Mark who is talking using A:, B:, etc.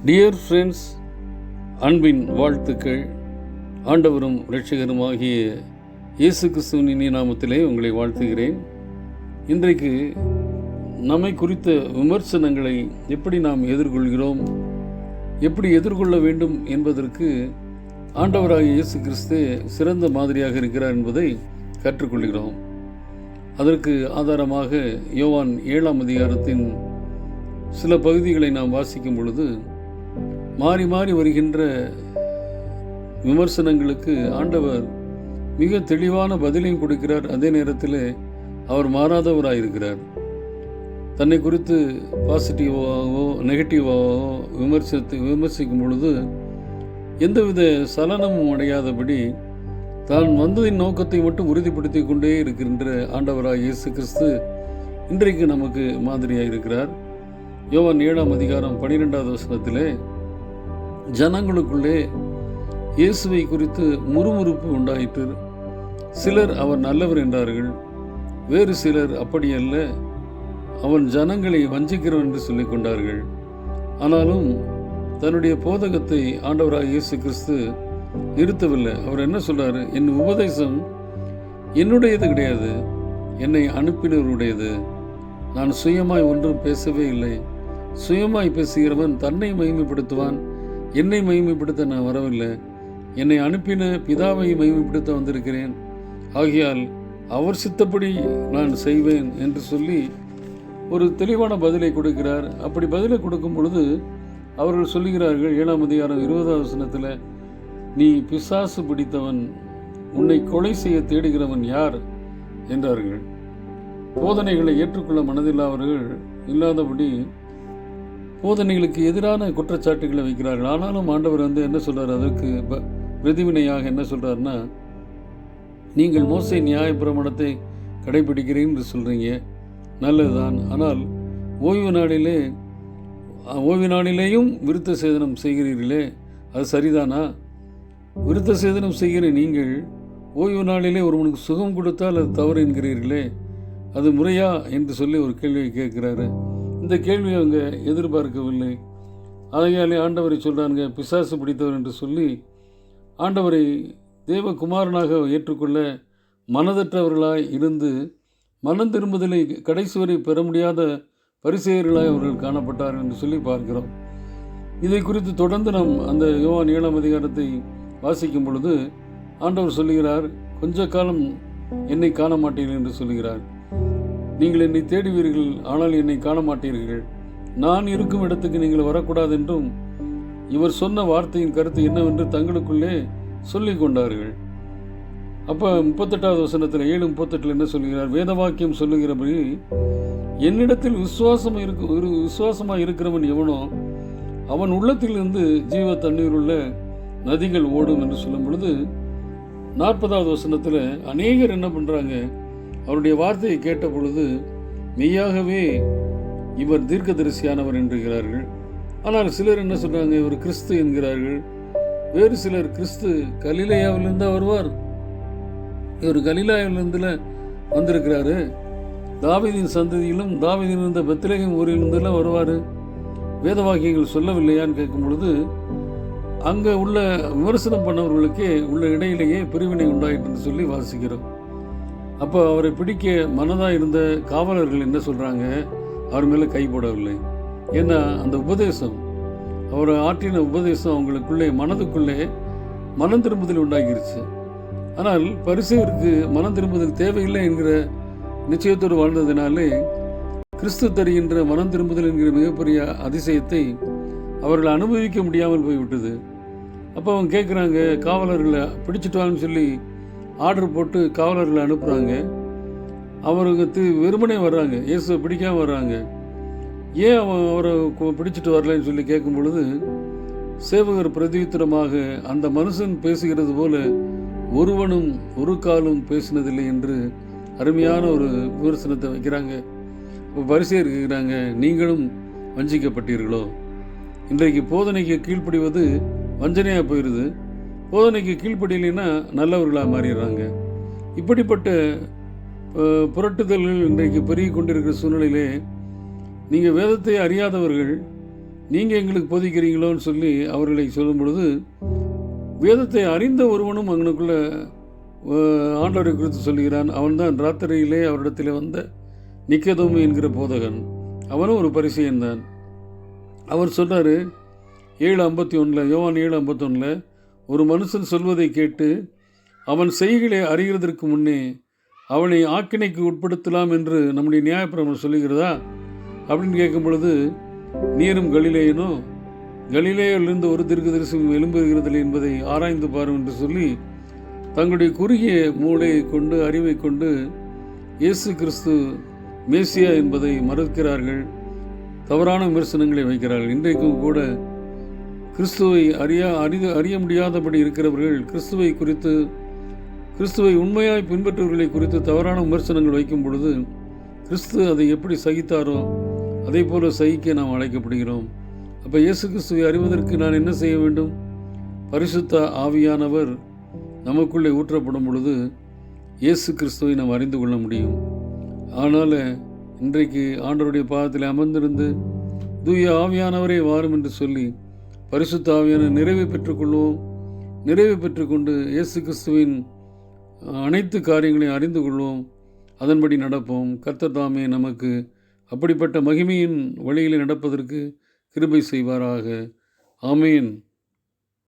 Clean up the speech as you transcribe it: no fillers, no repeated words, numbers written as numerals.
A: Dear friends, அன்பின் வாழ்த்துக்கள். ஆண்டவரும் இரட்சகருமாகிய இயேசு கிறிஸ்துவின் இனிய நாமத்திலே உங்களை வாழ்த்துகிறேன். இன்றைக்கு நம்மை குறித்த விமர்சனங்களை எப்படி நாம் எதிர்கொள்கிறோம், எப்படி எதிர்கொள்ள வேண்டும் என்பதற்கு ஆண்டவராகிய இயேசு கிறிஸ்து சிறந்த மாதிரியாக இருக்கிறார் என்பதை கற்றுக்கொள்கிறோம். அதற்கு ஆதாரமாக யோவான் 7ஆம் அதிகாரத்தின் சில பகுதிகளை நாம் வாசிக்கும் பொழுது, மாறி மாறி வருகின்ற விமர்சனங்களுக்கு ஆண்டவர் மிக தெளிவான பதிலையும் கொடுக்கிறார். அதே நேரத்தில் அவர் மாறாதவராயிருக்கிறார். தன்னை குறித்து பாசிட்டிவாகவோ நெகட்டிவாகவோ விமர்சிக்கும் பொழுது எந்தவித சலனமும் அடையாதபடி தான் வந்ததின் நோக்கத்தை மட்டும் உறுதிப்படுத்தி கொண்டே இருக்கின்ற ஆண்டவராக இயேசு கிறிஸ்து இன்றைக்கு நமக்கு மாதிரியாக இருக்கிறார். யோவான் 7ஆம் அதிகாரம் 12வது வசனத்திலே, ஜனங்களுக்குள்ளே இயேசுவை குறித்து முறுமுறுப்பு உண்டாயிற்று. சிலர் அவர் நல்லவர் என்றார்கள், வேறு சிலர் அப்படியல்ல, அவன் ஜனங்களை வஞ்சிக்கிறவன் என்று சொல்லிக் கொண்டார்கள். ஆனாலும் தன்னுடைய போதகத்தை ஆண்டவராக இயேசு கிறிஸ்து நிறுத்தவில்லை. அவர் என்ன சொல்றாரு? என் உபதேசம் என்னுடையது கிடையாது, என்னை அனுப்பினருடையது. நான் சுயமாய் ஒன்றும் பேசவே இல்லை. சுயமாய் பேசுகிறவன் தன்னை மகிமைப்படுத்துவான், என்னை மகிமைப்படுத்த நான் வரவில்லை. என்னை அனுப்பின பிதாவை மகிமைப்படுத்த வந்திருக்கிறேன். ஆகையால் அவர் சித்தப்படி நான் செய்வேன் என்று சொல்லி ஒரு தெளிவான பதிலை கொடுக்கிறார். அப்படி பதிலை கொடுக்கும் பொழுது அவர்கள் சொல்லுகிறார்கள், 7ஆம் அதிகாரம் 20வது வசனத்தில், நீ பிசாசு பிடித்தவன், உன்னை கொலை செய்ய தேடுகிறவன் யார் என்றார்கள். போதனைகளை ஏற்றுக்கொள்ள மனதில்லாதவர்கள் இல்லாதபடி போதனைகளுக்கு எதிரான குற்றச்சாட்டுகளை வைக்கிறார்கள். ஆனாலும் ஆண்டவர் என்ன சொல்றார்? அதற்கு பிரதிவினையாக என்ன சொல்றாருன்னா, நீங்கள் மோசே நியாயப்பிரமாணத்தை கடைபிடிக்கிறீங்க என்று சொல்றீங்க, நல்லதுதான். ஆனால் ஓய்வு நாளிலேயும் விருத்த சேதனம் செய்கிறீர்களே, அது சரிதானா? விருத்த சேதனம் செய்கிற நீங்கள் ஓய்வு நாளிலே ஒருவனுக்கு சுகம் கொடுத்தால் அது தவறு என்கிறீர்களே, அது முறையா என்று சொல்லி ஒரு கேள்வியை கேட்கிறாரு. இந்த கேள்வியை அவங்க எதிர்பார்க்கவில்லை. ஆகையாலே ஆண்டவரை சொல்கிறாங்க, பிசாசு பிடித்தவர் என்று சொல்லி ஆண்டவரை தேவகுமாரனாக ஏற்றுக்கொள்ள மனதற்றவர்களாய் இருந்து மனம் திரும்புதலை கடைசி வரை பெற முடியாத பரிசேயர்களாய் அவர்கள் காணப்பட்டார்கள் என்று சொல்லி பார்க்கிறோம். இதை குறித்து தொடர்ந்து நாம் அந்த யோவான் 7ஆம் அதிகாரத்தை வாசிக்கும் பொழுது ஆண்டவர் சொல்லுகிறார், கொஞ்ச காலம் என்னை காண மாட்டீர்கள் என்று சொல்லுகிறார். நீங்கள் என்னை தேடுவீர்கள், ஆனால் என்னை காண மாட்டீர்கள். நான் இருக்கும் இடத்துக்கு நீங்கள் வரக்கூடாது என்றும் இவர் சொன்ன வார்த்தையின் கருத்து என்னவென்று தங்களுக்குள்ளே சொல்லிக் கொண்டார்கள். அப்போ 38வது வசனத்தில் 7:38 என்ன சொல்கிறார்? வேத வாக்கியம் சொல்லுகிறபடி, என்னிடத்தில் விசுவாசமாக இருக்கிறவன் எவனோ அவன் உள்ளத்திலிருந்து ஜீவ தண்ணீர் உள்ள நதிகள் ஓடும் என்று சொல்லும் பொழுது, 40வது வசனத்தில் அநேகர் என்ன பண்ணுறாங்க? அவருடைய வார்த்தையை கேட்ட பொழுது மெய்யாகவே இவர் தீர்க்கதரிசியானவர் என்கிறார்கள். ஆனால் சிலர் என்ன சொல்றாங்க? இவர் கிறிஸ்து என்கிறார்கள். வேறு சிலர் கிறிஸ்து கலிலேயாவிலிருந்து வருவார், இவர் கலிலேயாவிலிருந்து வந்திருக்கிறாரு, தாவீதின் சந்ததியிலும் தாவீதின் இருந்த பெத்லகேம் ஊரிலிருந்துலாம் வருவார், வேத வாக்கியங்கள் சொல்லவில்லையான்னு கேட்கும் பொழுது அங்கே உள்ள விமர்சனம் பண்ணவர்களுக்கே உள்ள இடையிலேயே பிரிவினை உண்டாயிட்டுன்னு சொல்லி வாசிக்கிறோம். அப்போ அவரை பிடிக்க மனதாக இருந்த காவலர்கள் என்ன சொல்கிறாங்க? அவர் மேலே கை போடவில்லை. ஏன்னா அந்த உபதேசம், அவர் ஆற்றின உபதேசம் அவங்களுக்குள்ளே மனதுக்குள்ளே மனம் திரும்புதல் உண்டாகிருச்சு. ஆனால் பரிசேயருக்கு மனம் திரும்புதல் தேவையில்லை என்கிற நிச்சயத்தோடு வாழ்ந்ததினாலே கிறிஸ்து தருகின்ற மனம் திரும்புதல் என்கிற மிகப்பெரிய அதிசயத்தை அவர்கள் அனுபவிக்க முடியாமல் போய்விட்டது. அப்போ அவங்க கேட்குறாங்க, காவலர்களை பிடிச்சிட்டு வாங்கன்னு சொல்லி ஆர்டர் போட்டு காவலர்களை அனுப்புகிறாங்க. அவருக்கு வெறுமனே வர்றாங்க, இயேசுவை பிடிக்காமல் வர்றாங்க. ஏன் அவரை பிடிச்சிட்டு வரலன்னு சொல்லி கேட்கும் பொழுது சேவகர் பிரதியுத்தரமாக, அந்த மனுஷன் பேசுகிறது போல ஒருவனும் ஒரு காலும் பேசினதில்லை என்று அருமையான ஒரு விமர்சனத்தை வைக்கிறாங்க. இப்போ பரிசேயர் இருக்கிறாங்க, நீங்களும் வஞ்சிக்கப்பட்டீர்களோ? இன்றைக்கு போதனைக்கு கீழ்ப்படிவது வஞ்சனையாக போயிடுது. போதனைக்கு கீழ்ப்படியலைன்னா நல்லவர்களாக மாறிடுறாங்க. இப்படிப்பட்ட புரட்டுதல்கள் இன்றைக்கு பெருகி கொண்டிருக்கிற சூழ்நிலையிலே நீங்கள் வேதத்தை அறியாதவர்கள் நீங்கள் எங்களுக்கு போதிக்கிறீங்களோன்னு சொல்லி அவர்களை சொல்லும் பொழுது, வேதத்தை அறிந்த ஒருவனும் அவனுக்குள்ள ஆண்டவரை குறித்து சொல்கிறான். அவன்தான் ராத்திரியிலே அவரிடத்தில் வந்த நிக்கதோமு என்கிற போதகன். அவனும் ஒரு பரிசேயன் தான். அவர் சொன்னார் 7:51, யோவான் 7:51, ஒரு மனுஷன் சொல்வதை கேட்டு அவன் செய்களை அறிகிறதற்கு முன்னே அவனை ஆக்கினைக்கு உட்படுத்தலாம் என்று நம்முடைய நியாயப்பிரமாணம் சொல்லுகிறதா அப்படின்னு கேட்கும் பொழுது, நீரும் கலிலேயனோ, கலிலேயிலிருந்து ஒரு தீர்க்கதரிசியும் எழும்புகிறதில்லை என்பதை ஆராய்ந்து பாரும் என்று சொல்லி தங்களுடைய குறுகிய மூளையை கொண்டு அறிவை கொண்டு இயேசு கிறிஸ்து மேசியா என்பதை மறுக்கிறார்கள். தவறான விமர்சனங்களை வைக்கிறார்கள். இன்றைக்கும் கூட கிறிஸ்துவை அறிய முடியாதபடி இருக்கிறவர்கள் கிறிஸ்துவை உண்மையாய் பின்பற்றுவர்களை குறித்து தவறான விமர்சனங்கள் வைக்கும் பொழுது, கிறிஸ்து அதை எப்படி சகித்தாரோ அதே போல சகிக்க நாம் அழைக்கப்படுகிறோம். அப்போ இயேசு கிறிஸ்துவை அறிவதற்கு நான் என்ன செய்ய வேண்டும்? பரிசுத்த ஆவியானவர் நமக்குள்ளே ஊற்றப்படும் பொழுது இயேசு கிறிஸ்துவை நாம் அறிந்து கொள்ள முடியும். அதனால் இன்றைக்கு ஆண்டவருடைய பாதத்தில் அமர்ந்திருந்து தூய ஆவியானவரே வாரும் என்று சொல்லி பரிசுத்த ஆவியான நிறைவை பெற்றுக்கொள்வோம். நிறைவை பெற்றுக்கொண்டு இயேசு கிறிஸ்துவின் அனைத்து காரியங்களையும் அறிந்து கொள்வோம். அதன்படி நடப்போம். கர்த்தர் தாமே நமக்கு அப்படிப்பட்ட மகிமையின் வழியில் நடப்பதற்கு கிருபை செய்வாராக. ஆமேன்.